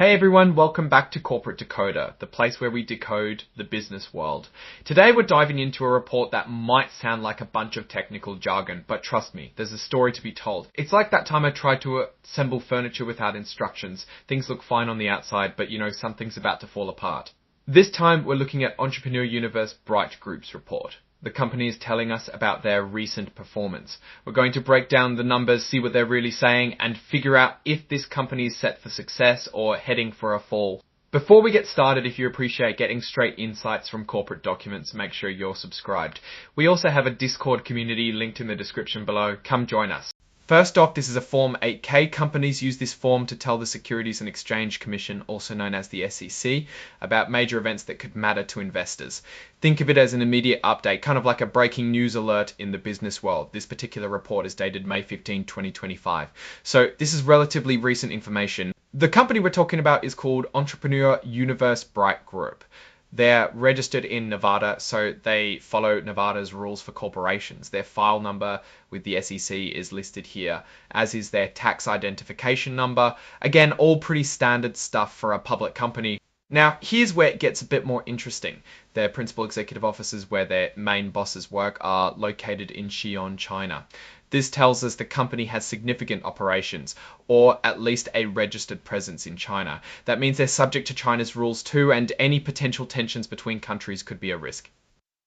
Hey everyone, welcome back to Corporate Decoder, the place where we decode the business world. Today we're diving into a report that might sound like a bunch of technical jargon, but trust me, there's a story to be told. It's like that time I tried to assemble furniture without instructions. Things look fine on the outside, but something's about to fall apart. This time we're looking at Entrepreneur Universe Bright Group's report. The company is telling us about their recent performance. We're going to break down the numbers, see what they're really saying, and figure out if this company is set for success or heading for a fall. Before we get started, if you appreciate getting straight insights from corporate documents, make sure you're subscribed. We also have a Discord community linked in the description below. Come join us. First off, this is a Form 8K. Companies use this form to tell the Securities and Exchange Commission, also known as the SEC, about major events that could matter to investors. Think of it as an immediate update, kind of like a breaking news alert in the business world. This particular report is dated May 15, 2025. So this is relatively recent information. The company we're talking about is called Entrepreneur Universe Bright Group. They're registered in Nevada, so they follow Nevada's rules for corporations. Their file number with the SEC is listed here, as is their tax identification number. Again, all pretty standard stuff for a public company. Now, here's where it gets a bit more interesting. Their principal executive offices, where their main bosses work, are located in Xi'an, China. This tells us the company has significant operations, or at least a registered presence in China. That means they're subject to China's rules too, and any potential tensions between countries could be a risk.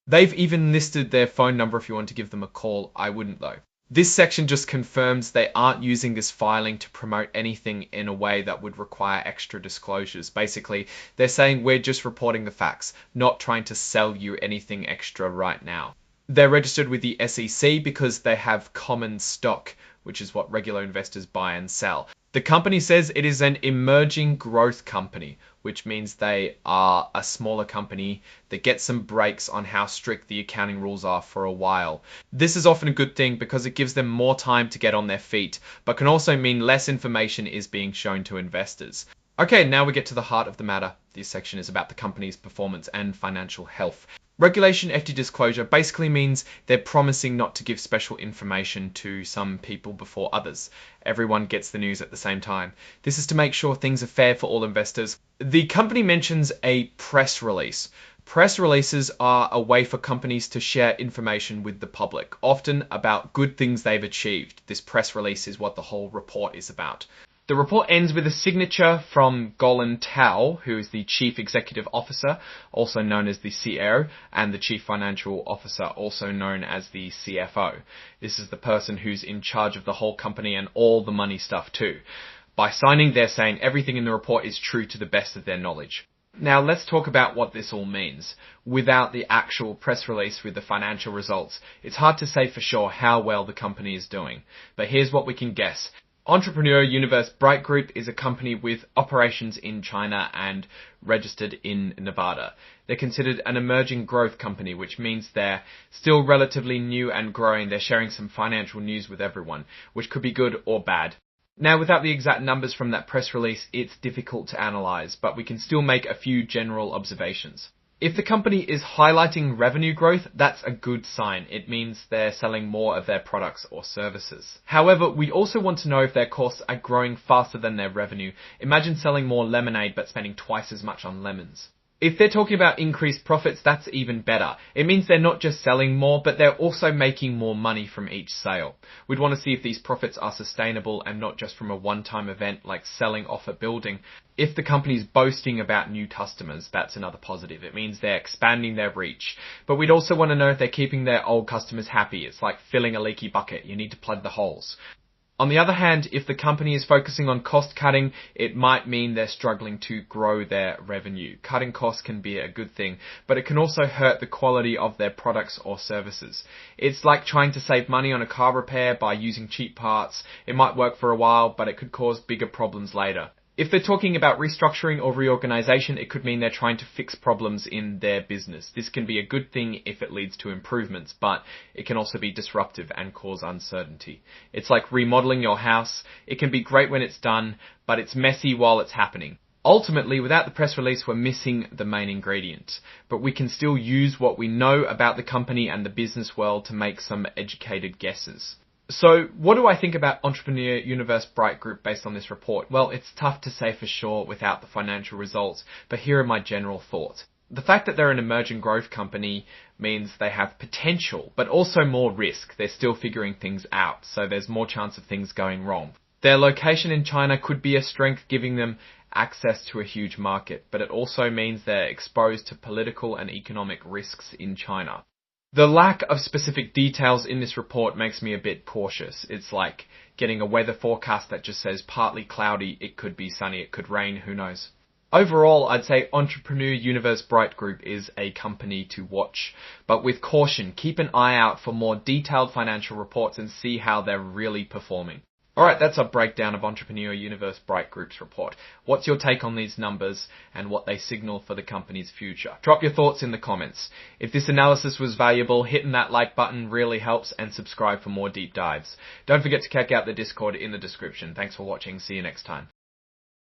They've even listed their phone number if you want to give them a call. I wouldn't though. This section just confirms they aren't using this filing to promote anything in a way that would require extra disclosures. Basically, they're saying we're just reporting the facts, not trying to sell you anything extra right now. They're registered with the SEC because they have common stock, which is what regular investors buy and sell. The company says it is an emerging growth company, which means they are a smaller company that gets some breaks on how strict the accounting rules are for a while. This is often a good thing because it gives them more time to get on their feet, but can also mean less information is being shown to investors. Okay, now we get to the heart of the matter. This section is about the company's performance and financial health. Regulation FD disclosure basically means they're promising not to give special information to some people before others. Everyone gets the news at the same time. This is to make sure things are fair for all investors. The company mentions a press release. Press releases are a way for companies to share information with the public, often about good things they've achieved. This press release is what the whole report is about. The report ends with a signature from Golan Tao, who is the Chief Executive Officer, also known as the CEO, and the Chief Financial Officer, also known as the CFO. This is the person who's in charge of the whole company and all the money stuff too. By signing, they're saying everything in the report is true to the best of their knowledge. Now let's talk about what this all means. Without the actual press release with the financial results, it's hard to say for sure how well the company is doing. But here's what we can guess. Entrepreneur Universe Bright Group is a company with operations in China and registered in Nevada. They're considered an emerging growth company, which means they're still relatively new and growing. They're sharing some financial news with everyone, which could be good or bad. Now, without the exact numbers from that press release, it's difficult to analyze, but we can still make a few general observations. If the company is highlighting revenue growth, that's a good sign. It means they're selling more of their products or services. However, we also want to know if their costs are growing faster than their revenue. Imagine selling more lemonade but spending twice as much on lemons. If they're talking about increased profits, that's even better. It means they're not just selling more, but they're also making more money from each sale. We'd want to see if these profits are sustainable and not just from a one-time event like selling off a building. If the company's boasting about new customers, that's another positive. It means they're expanding their reach. But we'd also want to know if they're keeping their old customers happy. It's like filling a leaky bucket. You need to plug the holes. On the other hand, if the company is focusing on cost cutting, it might mean they're struggling to grow their revenue. Cutting costs can be a good thing, but it can also hurt the quality of their products or services. It's like trying to save money on a car repair by using cheap parts. It might work for a while, but it could cause bigger problems later. If they're talking about restructuring or reorganization, it could mean they're trying to fix problems in their business. This can be a good thing if it leads to improvements, but it can also be disruptive and cause uncertainty. It's like remodeling your house. It can be great when it's done, but it's messy while it's happening. Ultimately, without the press release, we're missing the main ingredient, but we can still use what we know about the company and the business world to make some educated guesses. So what do I think about Entrepreneur Universe Bright Group based on this report? Well, it's tough to say for sure without the financial results, but here are my general thoughts. The fact that they're an emerging growth company means they have potential, but also more risk. They're still figuring things out, so there's more chance of things going wrong. Their location in China could be a strength, giving them access to a huge market, but it also means they're exposed to political and economic risks in China. The lack of specific details in this report makes me a bit cautious. It's like getting a weather forecast that just says partly cloudy, it could be sunny, it could rain, who knows. Overall, I'd say Entrepreneur Universe Bright Group is a company to watch, but with caution, keep an eye out for more detailed financial reports and see how they're really performing. Alright, that's a breakdown of Entrepreneur Universe Bright Group's report. What's your take on these numbers and what they signal for the company's future? Drop your thoughts in the comments. If this analysis was valuable, hitting that like button really helps, and subscribe for more deep dives. Don't forget to check out the Discord in the description. Thanks for watching. See you next time.